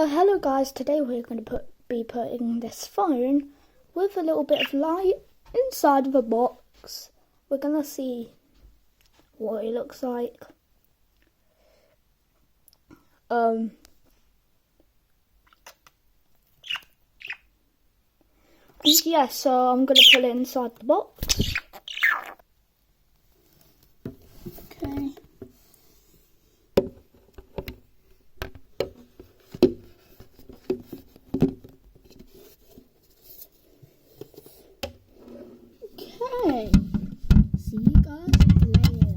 Hello guys, today we're going to be putting this phone with a little bit of light inside of a box. We're going to see what it looks like. Yeah, so I'm going to put it inside the box. Okay. Okay. See you guys later.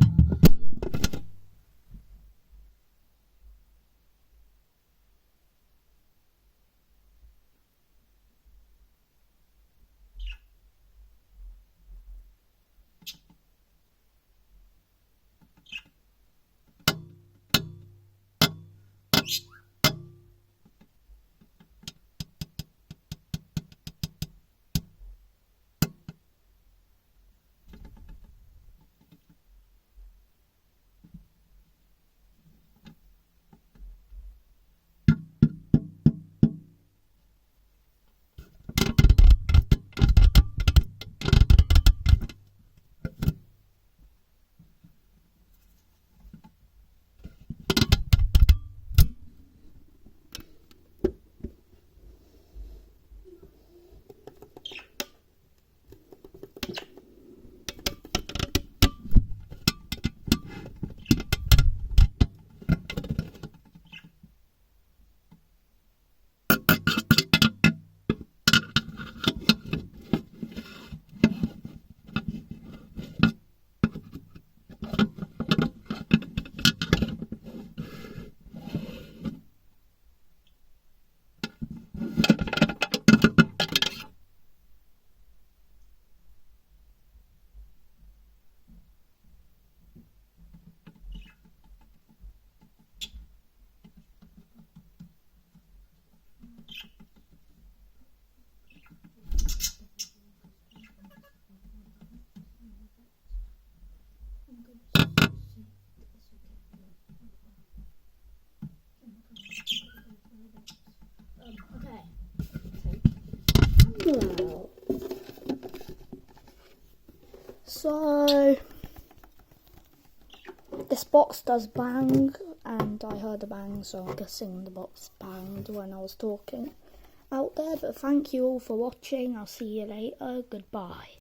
Wow. So this box does bang, and I heard a bang, so I'm guessing the box banged when I was talking out there. But thank you all for watching. I'll see you later. Goodbye.